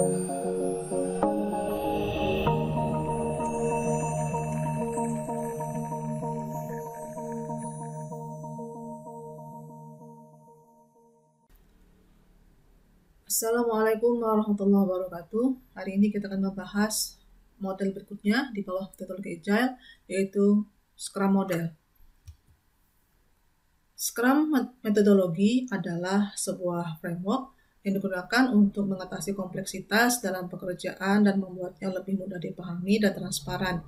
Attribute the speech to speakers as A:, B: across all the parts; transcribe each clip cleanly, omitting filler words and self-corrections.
A: Assalamualaikum warahmatullahi wabarakatuh. Hari ini kita akan membahas model berikutnya di bawah metodologi Agile, yaitu Scrum Model. Scrum metodologi adalah sebuah framework yang digunakan untuk mengatasi kompleksitas dalam pekerjaan dan membuatnya lebih mudah dipahami dan transparan.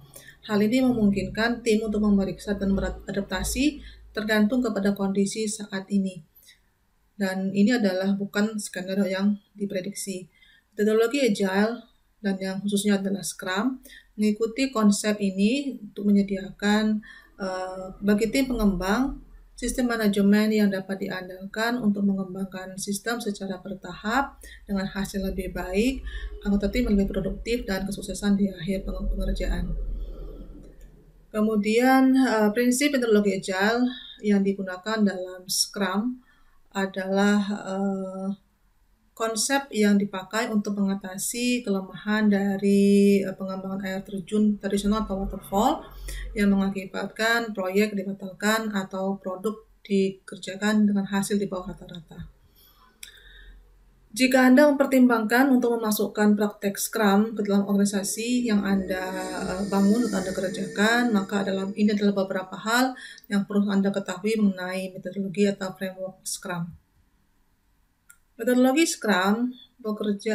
A: Hal ini memungkinkan tim untuk memeriksa dan beradaptasi tergantung kepada kondisi saat ini. Dan ini adalah bukan skenario yang diprediksi. Metodologi Agile dan yang khususnya adalah Scrum mengikuti konsep ini untuk menyediakan bagi tim pengembang sistem manajemen yang dapat diandalkan untuk mengembangkan sistem secara bertahap dengan hasil lebih baik, anggota tim lebih produktif, dan kesuksesan di akhir pengerjaan. Kemudian prinsip metodologi Agile yang digunakan dalam Scrum adalah konsep yang dipakai untuk mengatasi kelemahan dari pengembangan air terjun tradisional atau waterfall yang mengakibatkan proyek dibatalkan atau produk dikerjakan dengan hasil di bawah rata-rata. Jika Anda mempertimbangkan untuk memasukkan praktek Scrum ke dalam organisasi yang Anda bangun atau Anda kerjakan, maka ini adalah beberapa hal yang perlu Anda ketahui mengenai metodologi atau framework Scrum. Metodologi Scrum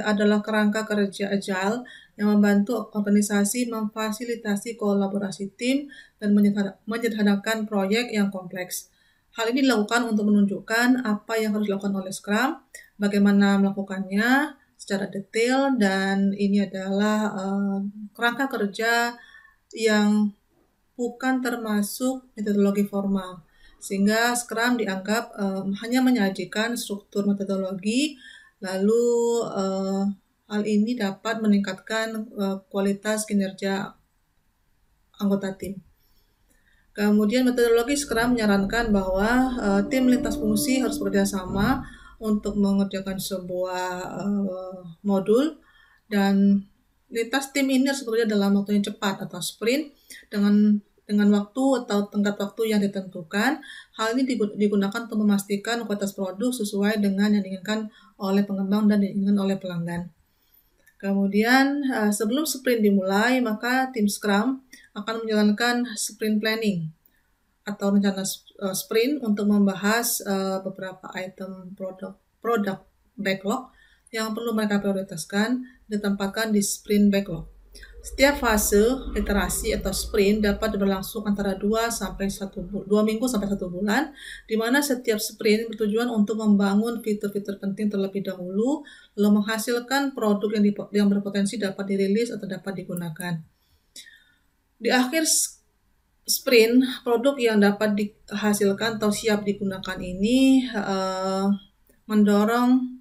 A: adalah kerangka kerja Agile yang membantu organisasi memfasilitasi kolaborasi tim dan menyederhanakan proyek yang kompleks. Hal ini dilakukan untuk menunjukkan apa yang harus dilakukan oleh Scrum, bagaimana melakukannya secara detail, dan ini adalah kerangka kerja yang bukan termasuk metodologi formal. Sehingga Scrum dianggap hanya menyajikan struktur metodologi, lalu hal ini dapat meningkatkan kualitas kinerja anggota tim. Kemudian metodologi Scrum menyarankan bahwa tim lintas fungsi harus bekerja sama untuk mengerjakan sebuah modul, dan lintas tim ini harus bekerja dalam waktu yang cepat atau sprint dengan waktu atau tenggat waktu yang ditentukan. Hal ini digunakan untuk memastikan kualitas produk sesuai dengan yang diinginkan oleh pengembang dan diinginkan oleh pelanggan. Kemudian sebelum sprint dimulai, maka tim Scrum akan menjalankan sprint planning atau rencana sprint untuk membahas beberapa item produk backlog yang perlu mereka prioritaskan ditempatkan di sprint backlog. Setiap fase iterasi atau sprint dapat berlangsung antara 2 minggu sampai 1 bulan, di mana setiap sprint bertujuan untuk membangun fitur-fitur penting terlebih dahulu, lalu menghasilkan produk yang berpotensi dapat dirilis atau dapat digunakan. Di akhir sprint, produk yang dapat dihasilkan atau siap digunakan ini mendorong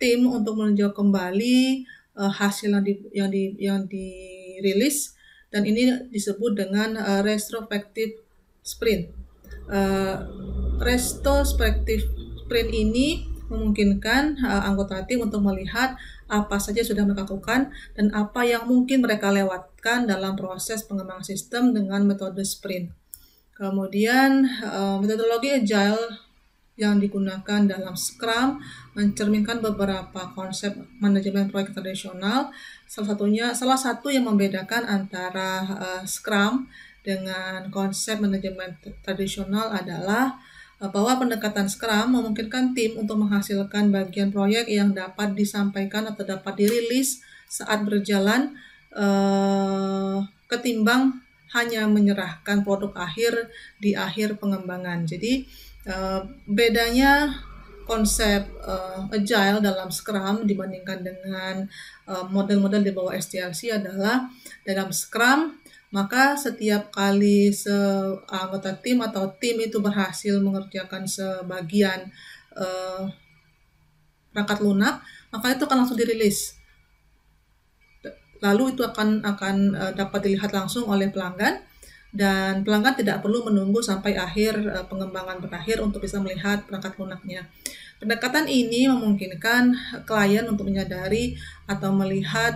A: tim untuk meninjau kembali hasil yang dirilis, dan ini disebut dengan retrospective sprint. Retrospective sprint ini memungkinkan anggota tim untuk melihat apa saja sudah mereka lakukan dan apa yang mungkin mereka lewatkan dalam proses pengembangan sistem dengan metode sprint. Kemudian metodologi Agile yang digunakan dalam Scrum mencerminkan beberapa konsep manajemen proyek tradisional. Salah satu yang membedakan antara Scrum dengan konsep manajemen tradisional adalah bahwa pendekatan Scrum memungkinkan tim untuk menghasilkan bagian proyek yang dapat disampaikan atau dapat dirilis saat berjalan, ketimbang hanya menyerahkan produk akhir di akhir pengembangan. Jadi bedanya konsep Agile dalam Scrum dibandingkan dengan model-model di bawah SDLC adalah dalam Scrum, maka setiap kali anggota tim atau tim itu berhasil mengerjakan sebagian perangkat lunak, maka itu akan langsung dirilis. Lalu itu akan dapat dilihat langsung oleh pelanggan, dan pelanggan tidak perlu menunggu sampai akhir pengembangan berakhir untuk bisa melihat perangkat lunaknya. Pendekatan ini memungkinkan klien untuk menyadari atau melihat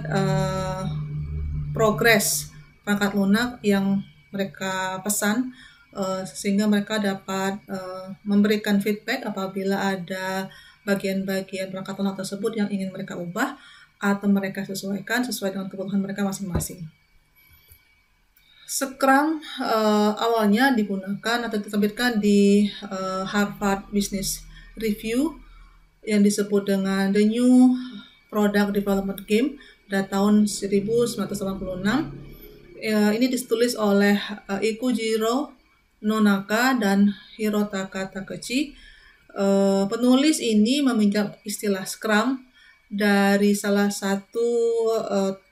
A: progres perangkat lunak yang mereka pesan, sehingga mereka dapat memberikan feedback apabila ada bagian-bagian perangkat lunak tersebut yang ingin mereka ubah atau mereka sesuaikan sesuai dengan kebutuhan mereka masing-masing. Scrum awalnya digunakan atau diterbitkan di Harvard Business Review yang disebut dengan The New Product Development Game pada tahun 1986. Ini ditulis oleh Ikujiro Nonaka dan Hirotaka Takechi. Penulis ini meminjam istilah Scrum dari salah satu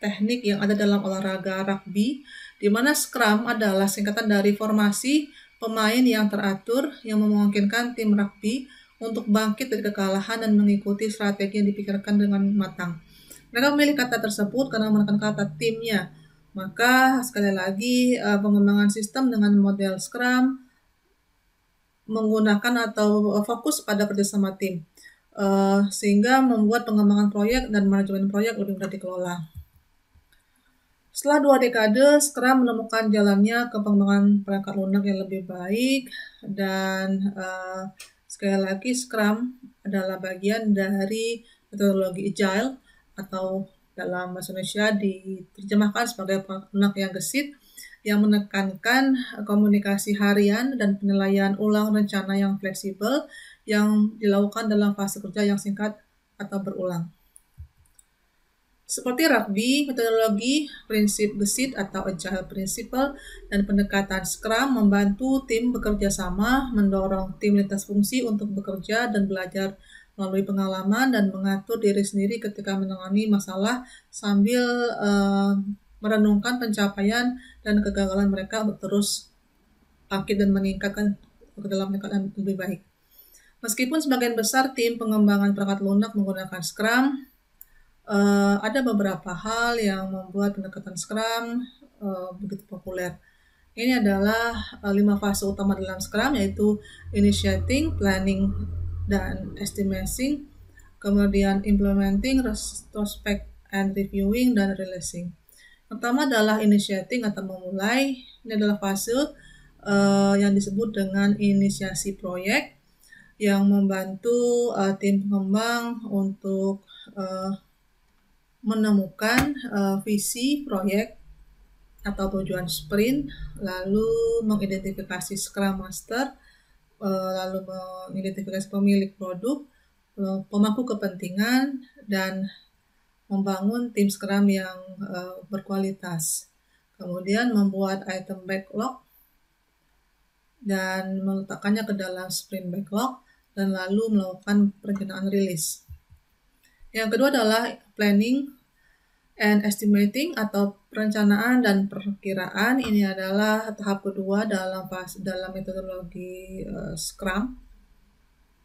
A: teknik yang ada dalam olahraga rugby, di mana Scrum adalah singkatan dari formasi pemain yang teratur yang memungkinkan tim rugby untuk bangkit dari kekalahan dan mengikuti strategi yang dipikirkan dengan matang. Mereka memilih kata tersebut karena menekan kata timnya. Maka sekali lagi pengembangan sistem dengan model Scrum menggunakan atau fokus pada kerjasama tim, sehingga membuat pengembangan proyek dan manajemen proyek lebih mudah dikelola. Setelah 2 dekade, Scrum menemukan jalannya ke pengembangan perangkat lunak yang lebih baik, dan sekali lagi Scrum adalah bagian dari metodologi Agile atau dalam bahasa Indonesia diterjemahkan sebagai perangkat lunak yang gesit, yang menekankan komunikasi harian dan penilaian ulang rencana yang fleksibel yang dilakukan dalam fase kerja yang singkat atau berulang. Seperti rugby, metodologi prinsip gesit atau agile principle dan pendekatan Scrum membantu tim bekerja sama, mendorong tim lintas fungsi untuk bekerja dan belajar melalui pengalaman dan mengatur diri sendiri ketika menangani masalah sambil merenungkan pencapaian dan kegagalan mereka untuk terus bangkit dan meningkatkan ke dalam meningkatkan lebih baik. Meskipun sebagian besar tim pengembangan perangkat lunak menggunakan Scrum, ada beberapa hal yang membuat pendekatan Scrum begitu populer. Ini adalah 5 fase utama dalam Scrum, yaitu initiating, planning, dan estimating, kemudian implementing, retrospect and reviewing, dan releasing. Pertama adalah initiating atau memulai. Ini adalah fase yang disebut dengan inisiasi proyek yang membantu tim pengembang untuk menemukan visi proyek atau tujuan sprint, lalu mengidentifikasi Scrum Master, lalu mengidentifikasi pemilik produk, pemangku kepentingan, dan membangun tim Scrum yang berkualitas. Kemudian membuat item backlog dan meletakkannya ke dalam sprint backlog, dan lalu melakukan perencanaan rilis. Yang kedua adalah planning and estimating atau perencanaan dan perkiraan. Ini adalah tahap kedua dalam metodologi Scrum.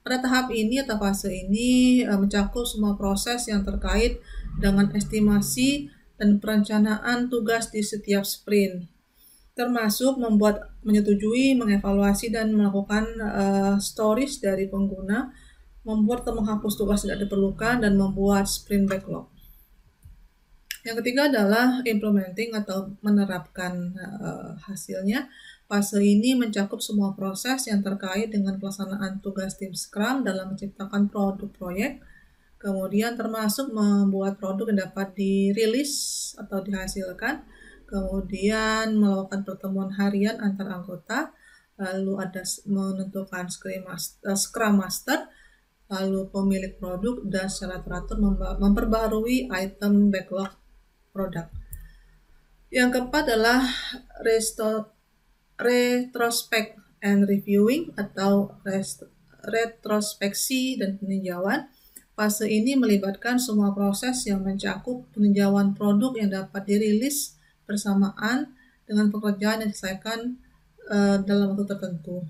A: Pada tahap ini atau fase ini mencakup semua proses yang terkait dengan estimasi dan perencanaan tugas di setiap sprint, termasuk menyetujui, mengevaluasi, dan melakukan stories dari pengguna, membuat atau menghapus tugas tidak diperlukan, dan membuat sprint backlog. Yang ketiga adalah implementing atau menerapkan hasilnya. Fase ini mencakup semua proses yang terkait dengan pelaksanaan tugas tim Scrum dalam menciptakan produk proyek, kemudian termasuk membuat produk yang dapat dirilis atau dihasilkan, kemudian melakukan pertemuan harian antar anggota, lalu ada menentukan Scrum Master, lalu pemilik produk, dan secara teratur memperbaharui item backlog produk. Yang keempat adalah retrospect and reviewing atau retrospeksi dan peninjauan. Fase ini melibatkan semua proses yang mencakup peninjauan produk yang dapat dirilis bersamaan dengan pekerjaan yang diselesaikan dalam waktu tertentu.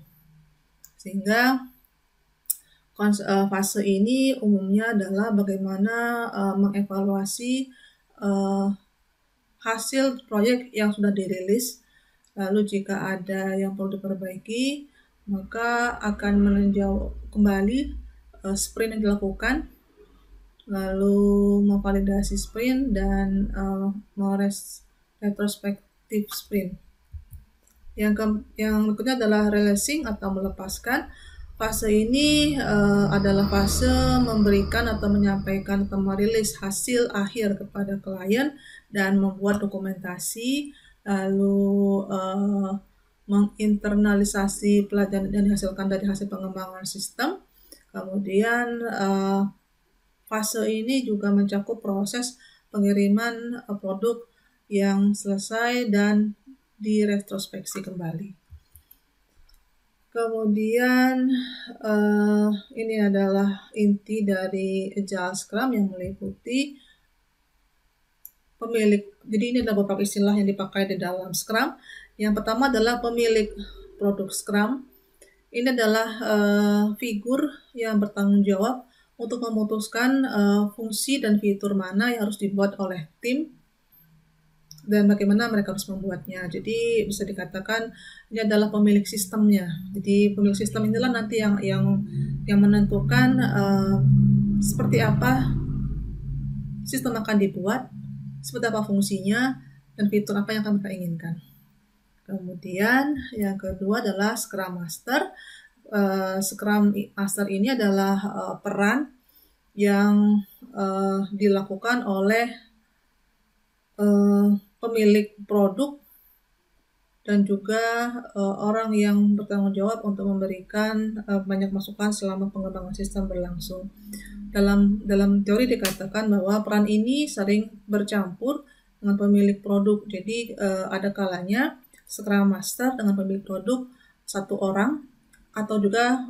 A: Sehingga fase ini umumnya adalah bagaimana mengevaluasi hasil proyek yang sudah dirilis, lalu jika ada yang perlu diperbaiki, maka akan meninjau kembali sprint yang dilakukan, lalu memvalidasi sprint dan retrospektif sprint. Yang berikutnya adalah releasing atau melepaskan. Fase ini adalah fase memberikan atau menyampaikan atau merilis hasil akhir kepada klien dan membuat dokumentasi, lalu menginternalisasi pelajaran yang dihasilkan dari hasil pengembangan sistem. Kemudian fase ini juga mencakup proses pengiriman produk yang selesai dan diretrospeksi kembali. Kemudian ini adalah inti dari Agile Scrum yang meliputi pemilik. Jadi ini adalah beberapa istilah yang dipakai di dalam Scrum. Yang pertama adalah pemilik produk Scrum. Ini adalah figur yang bertanggung jawab untuk memutuskan fungsi dan fitur mana yang harus dibuat oleh tim dan bagaimana mereka harus membuatnya. Jadi bisa dikatakan ini adalah pemilik sistemnya. Jadi pemilik sistem inilah nanti yang menentukan seperti apa sistem akan dibuat, seperti apa fungsinya, dan fitur apa yang akan mereka inginkan. Kemudian yang kedua adalah Scrum Master. Scrum Master ini adalah peran yang dilakukan oleh pemilik produk dan juga orang yang bertanggung jawab untuk memberikan banyak masukan selama pengembangan sistem berlangsung. Dalam teori dikatakan bahwa peran ini sering bercampur dengan pemilik produk. Jadi ada kalanya Scrum Master dengan pemilik produk satu orang atau juga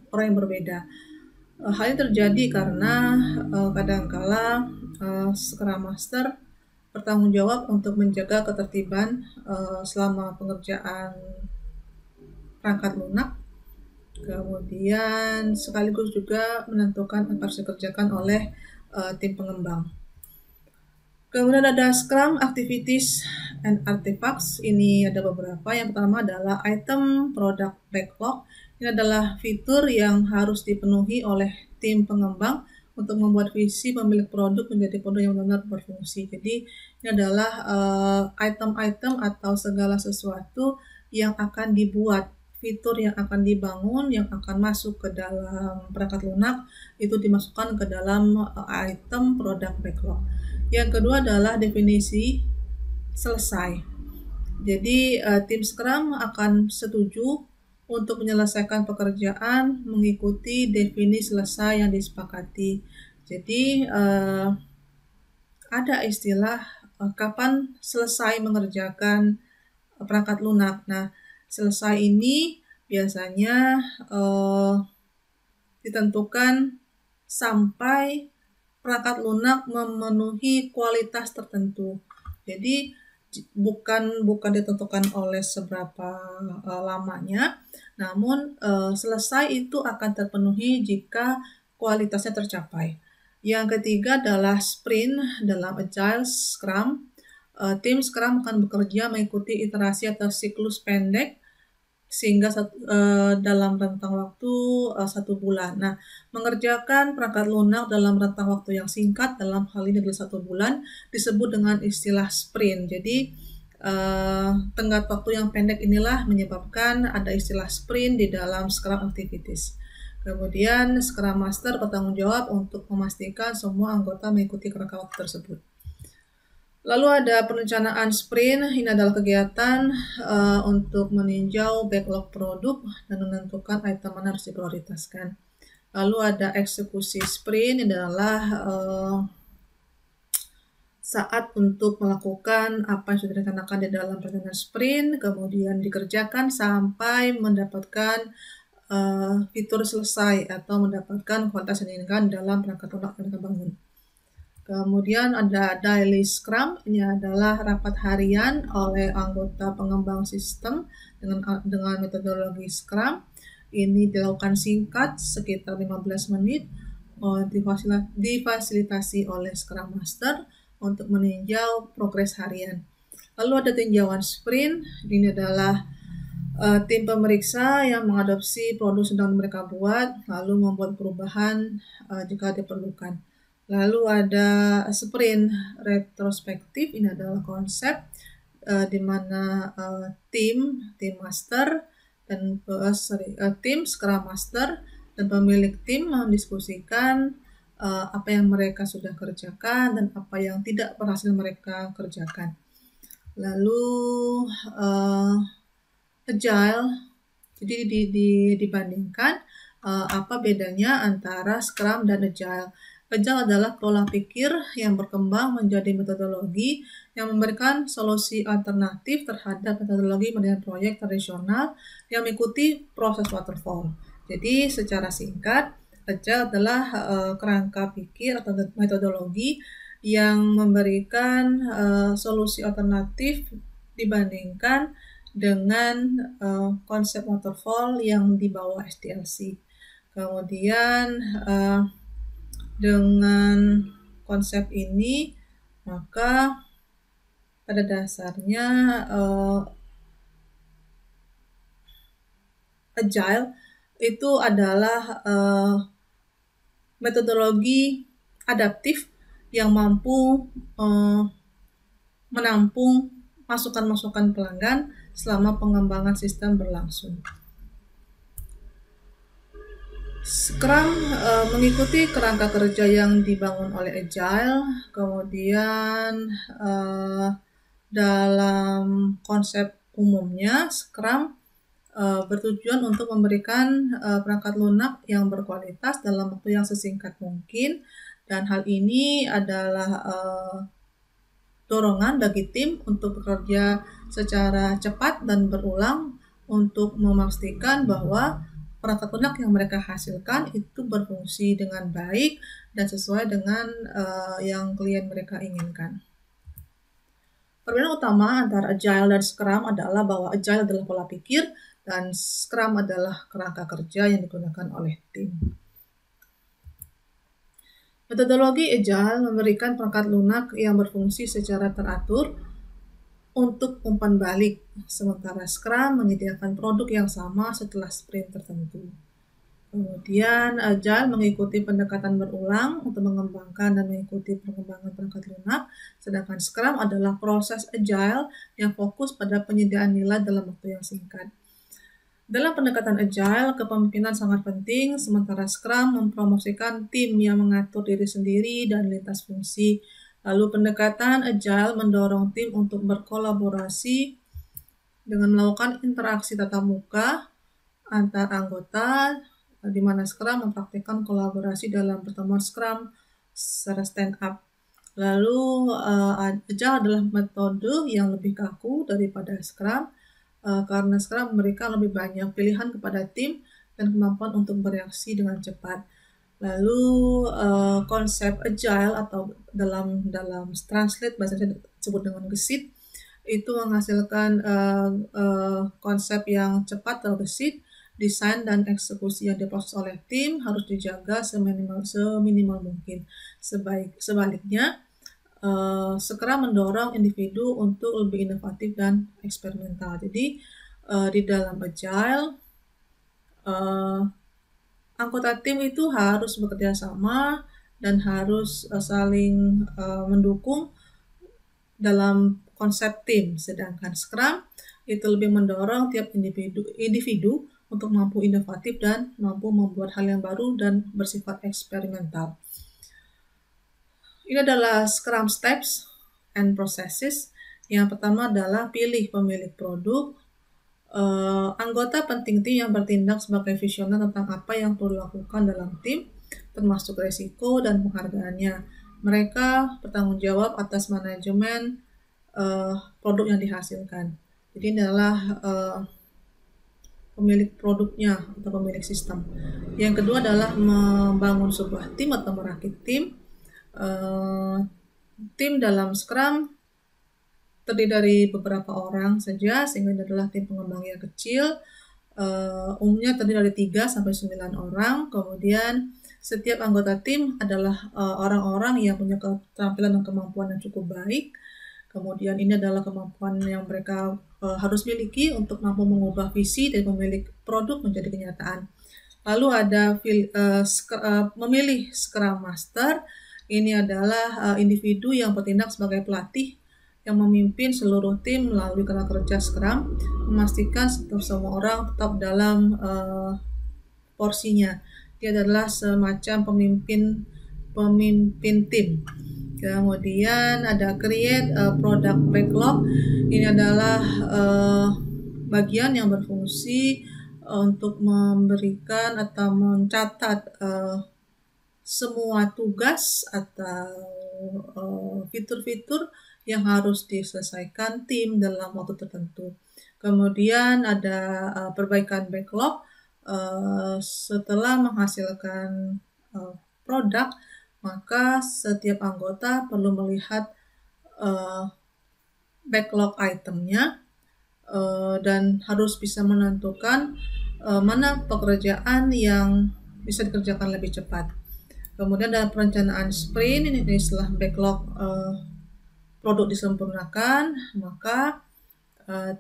A: orang yang berbeda. Hal ini terjadi karena kadangkala Scrum Master bertanggung jawab untuk menjaga ketertiban selama pengerjaan perangkat lunak, kemudian sekaligus juga menentukan apa harus dikerjakan oleh tim pengembang. Kemudian ada Scrum Activities and Artifacts. Ini ada beberapa. Yang pertama adalah item product backlog. Ini adalah fitur yang harus dipenuhi oleh tim pengembang untuk membuat visi pemilik produk menjadi produk yang benar berfungsi. Jadi ini adalah item-item atau segala sesuatu yang akan dibuat, fitur yang akan dibangun, yang akan masuk ke dalam perangkat lunak, itu dimasukkan ke dalam item product backlog. Yang kedua adalah definisi selesai. Jadi tim Scrum akan setuju untuk menyelesaikan pekerjaan mengikuti definisi selesai yang disepakati. Jadi ada istilah kapan selesai mengerjakan perangkat lunak. Nah, selesai ini biasanya ditentukan sampai perangkat lunak memenuhi kualitas tertentu. Jadi bukan ditentukan oleh seberapa lamanya, namun selesai itu akan terpenuhi jika kualitasnya tercapai. Yang ketiga adalah sprint. Dalam Agile Scrum, tim Scrum akan bekerja mengikuti iterasi atau siklus pendek sehingga dalam rentang waktu 1 bulan. Nah, mengerjakan perangkat lunak dalam rentang waktu yang singkat, dalam hal ini adalah 1 bulan, disebut dengan istilah sprint. Jadi tenggat waktu yang pendek inilah menyebabkan ada istilah sprint di dalam Scrum Activities. Kemudian Scrum Master bertanggung jawab untuk memastikan semua anggota mengikuti kerangka waktu tersebut. Lalu ada perencanaan sprint. Ini adalah kegiatan untuk meninjau backlog produk dan menentukan item mana harus diprioritaskan. Lalu ada eksekusi sprint. Ini adalah saat untuk melakukan apa yang sudah direncanakan di dalam perencanaan sprint, kemudian dikerjakan sampai mendapatkan fitur selesai atau mendapatkan kualitas yang diinginkan dalam perangkat lunak yang kita bangun. Kemudian ada Daily Scrum. Ini adalah rapat harian oleh anggota pengembang sistem dengan metodologi Scrum. Ini dilakukan singkat, sekitar 15 menit, difasilitasi oleh Scrum Master untuk meninjau progres harian. Lalu ada tinjauan sprint. Ini adalah tim pemeriksa yang mengadopsi produk sedang mereka buat, lalu membuat perubahan jika diperlukan. Lalu ada sprint retrospektif, ini adalah konsep di mana tim master dan tim Scrum Master dan pemilik tim mendiskusikan apa yang mereka sudah kerjakan dan apa yang tidak berhasil mereka kerjakan. Lalu Agile, jadi dibandingkan apa bedanya antara Scrum dan Agile. Agile adalah pola pikir yang berkembang menjadi metodologi yang memberikan solusi alternatif terhadap metodologi manajemen proyek tradisional yang mengikuti proses waterfall. Jadi secara singkat, Agile adalah kerangka pikir atau metodologi yang memberikan solusi alternatif dibandingkan dengan konsep waterfall yang di bawah SDLC. Kemudian dengan konsep ini, maka pada dasarnya Agile itu adalah metodologi adaptif yang mampu menampung masukan-masukan pelanggan selama pengembangan sistem berlangsung. Scrum mengikuti kerangka kerja yang dibangun oleh Agile, kemudian dalam konsep umumnya Scrum bertujuan untuk memberikan perangkat lunak yang berkualitas dalam waktu yang sesingkat mungkin, dan hal ini adalah dorongan bagi tim untuk bekerja secara cepat dan berulang untuk memastikan bahwa perangkat lunak yang mereka hasilkan itu berfungsi dengan baik dan sesuai dengan yang klien mereka inginkan. Perbedaan utama antara Agile dan Scrum adalah bahwa Agile adalah pola pikir dan Scrum adalah kerangka kerja yang digunakan oleh tim. Metodologi Agile memberikan perangkat lunak yang berfungsi secara teratur untuk umpan balik, sementara Scrum menyediakan produk yang sama setelah sprint tertentu. Kemudian Agile mengikuti pendekatan berulang untuk mengembangkan dan mengikuti perkembangan perangkat lunak, sedangkan Scrum adalah proses Agile yang fokus pada penyediaan nilai dalam waktu yang singkat. Dalam pendekatan Agile, kepemimpinan sangat penting, sementara Scrum mempromosikan tim yang mengatur diri sendiri dan lintas fungsi. Lalu pendekatan Agile mendorong tim untuk berkolaborasi dengan melakukan interaksi tatap muka antar anggota, di mana Scrum mempraktikkan kolaborasi dalam pertemuan Scrum secara stand up. Lalu Agile adalah metode yang lebih kaku daripada Scrum karena Scrum memberikan lebih banyak pilihan kepada tim dan kemampuan untuk bereaksi dengan cepat. Lalu konsep Agile atau dalam translate bahasa Indonesia disebut dengan gesit, itu menghasilkan konsep yang cepat atau gesit. Desain dan eksekusi yang diproses oleh tim harus dijaga seminimal mungkin. Sebaliknya, Scrum mendorong individu untuk lebih inovatif dan eksperimental. Jadi di dalam Agile, anggota tim itu harus bekerja sama dan harus saling mendukung dalam konsep tim. Sedangkan Scrum itu lebih mendorong tiap individu untuk mampu inovatif dan mampu membuat hal yang baru dan bersifat eksperimental. Ini adalah Scrum Steps and Processes. Yang pertama adalah pilih pemilik produk. Anggota penting tim yang bertindak sebagai visioner tentang apa yang perlu dilakukan dalam tim, termasuk risiko dan penghargaannya. Mereka bertanggung jawab atas manajemen produk yang dihasilkan. Jadi ini adalah pemilik produknya atau pemilik sistem. Yang kedua adalah membangun sebuah tim atau merakit tim. Tim dalam Scrum terdiri dari beberapa orang saja, sehingga ini adalah tim pengembang yang kecil. Umumnya terdiri dari 3-9 orang. Kemudian setiap anggota tim adalah orang-orang yang punya keterampilan dan kemampuan yang cukup baik. Kemudian ini adalah kemampuan yang mereka harus miliki untuk mampu mengubah visi dan memilih produk menjadi kenyataan. Lalu ada memilih Scrum Master. Ini adalah individu yang bertindak sebagai pelatih yang memimpin seluruh tim melalui kerja Scrum, memastikan semua orang tetap dalam porsinya. Dia adalah semacam pemimpin tim. Kemudian ada create product backlog. Ini adalah bagian yang berfungsi untuk memberikan atau mencatat semua tugas atau fitur-fitur yang harus diselesaikan tim dalam waktu tertentu. Kemudian ada perbaikan backlog. Setelah menghasilkan produk, maka setiap anggota perlu melihat backlog itemnya dan harus bisa menentukan mana pekerjaan yang bisa dikerjakan lebih cepat. Kemudian dalam perencanaan sprint, ini setelah backlog produk disempurnakan, maka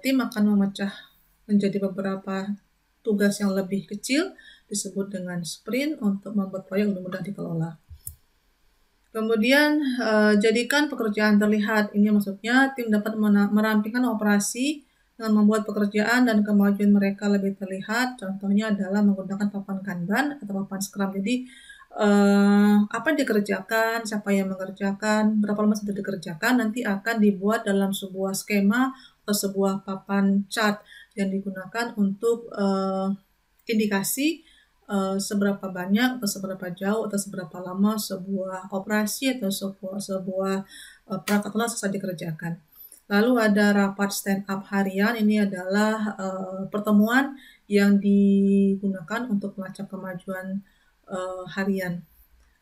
A: tim akan memecah menjadi beberapa tugas yang lebih kecil, disebut dengan sprint, untuk membuat proyek lebih mudah dikelola. Kemudian jadikan pekerjaan terlihat. Ini maksudnya tim dapat merampingkan operasi dengan membuat pekerjaan dan kemajuan mereka lebih terlihat. Contohnya adalah menggunakan papan Kanban atau papan Scrum. Jadi apa yang dikerjakan, siapa yang mengerjakan, berapa lama sudah dikerjakan, nanti akan dibuat dalam sebuah skema atau sebuah papan chart yang digunakan untuk indikasi seberapa banyak atau seberapa jauh atau seberapa lama sebuah operasi atau sebuah perangkat lunak selesai dikerjakan. Lalu ada rapat stand up harian. Ini adalah pertemuan yang digunakan untuk melacak kemajuan harian.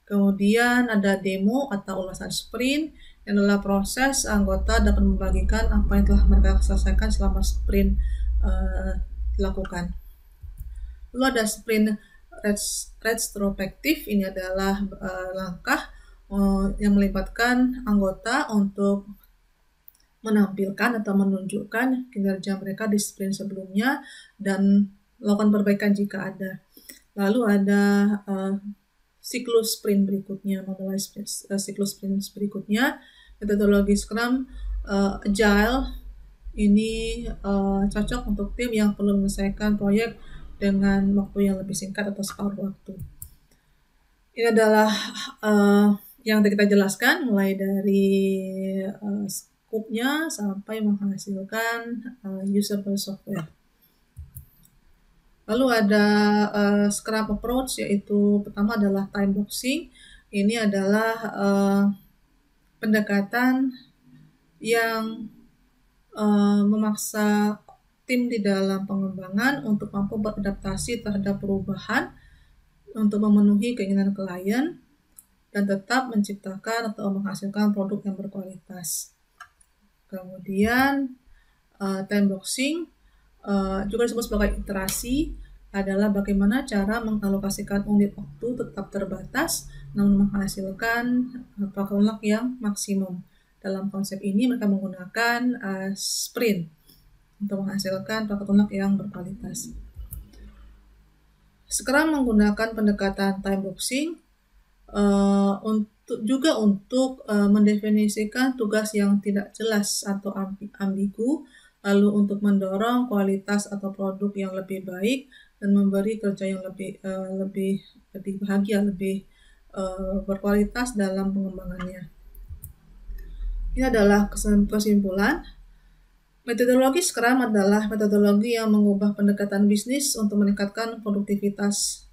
A: Kemudian ada demo atau ulasan sprint, yang adalah proses anggota dapat membagikan apa yang telah mereka selesaikan selama sprint dilakukan. Lalu ada sprint retrospektif. Ini adalah langkah yang melibatkan anggota untuk menampilkan atau menunjukkan kinerja mereka di sprint sebelumnya dan melakukan perbaikan jika ada. Lalu ada siklus sprint berikutnya, memulai siklus sprint berikutnya. Metodologi Scrum Agile ini cocok untuk tim yang perlu menyelesaikan proyek dengan waktu yang lebih singkat atau separuh waktu. Ini adalah yang kita jelaskan, mulai dari scope-nya sampai menghasilkan usable software. Lalu ada Scrum approach, yaitu pertama adalah time boxing. Ini adalah pendekatan yang memaksa tim di dalam pengembangan untuk mampu beradaptasi terhadap perubahan untuk memenuhi keinginan klien dan tetap menciptakan atau menghasilkan produk yang berkualitas. Kemudian time boxing juga disebut sebagai iterasi, adalah bagaimana cara mengalokasikan unit waktu tetap terbatas namun menghasilkan perangkat lunak yang maksimum. Dalam konsep ini mereka menggunakan sprint untuk menghasilkan perangkat lunak yang berkualitas. Scrum menggunakan pendekatan time boxing untuk mendefinisikan tugas yang tidak jelas atau ambigu, lalu untuk mendorong kualitas atau produk yang lebih baik dan memberi kerja yang lebih bahagia, lebih berkualitas dalam pengembangannya. Ini adalah kesimpulan. Metodologi Scrum adalah metodologi yang mengubah pendekatan bisnis untuk meningkatkan produktivitas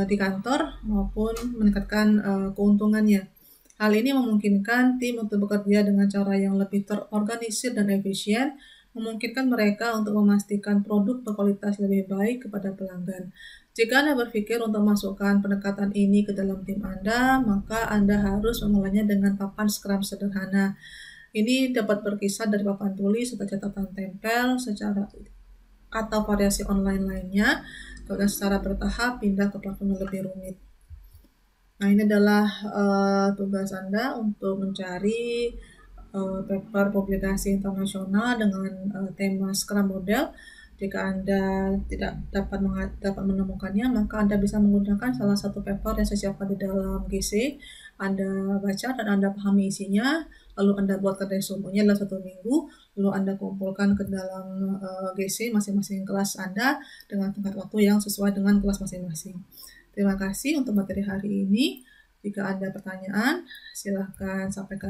A: di kantor maupun meningkatkan keuntungannya. Hal ini memungkinkan tim untuk bekerja dengan cara yang lebih terorganisir dan efisien, memungkinkan mereka untuk memastikan produk berkualitas lebih baik kepada pelanggan. Jika Anda berpikir untuk masukkan pendekatan ini ke dalam tim Anda, maka Anda harus memulainya dengan papan Scrum sederhana. Ini dapat berkisar dari papan tulis atau catatan tempel atau variasi online lainnya, dan secara bertahap pindah ke platform yang lebih rumit. Nah, ini adalah tugas Anda untuk mencari paper publikasi internasional dengan tema Scrum Model. Jika Anda tidak dapat menemukannya, maka Anda bisa menggunakan salah satu paper yang saya siapkan di dalam GC. Anda baca dan Anda pahami isinya, lalu Anda buatkan resumenya dalam 1 minggu, lalu Anda kumpulkan ke dalam GC masing-masing kelas Anda dengan tenggat waktu yang sesuai dengan kelas masing-masing. Terima kasih untuk materi hari ini. Jika ada pertanyaan, silakan sampaikan.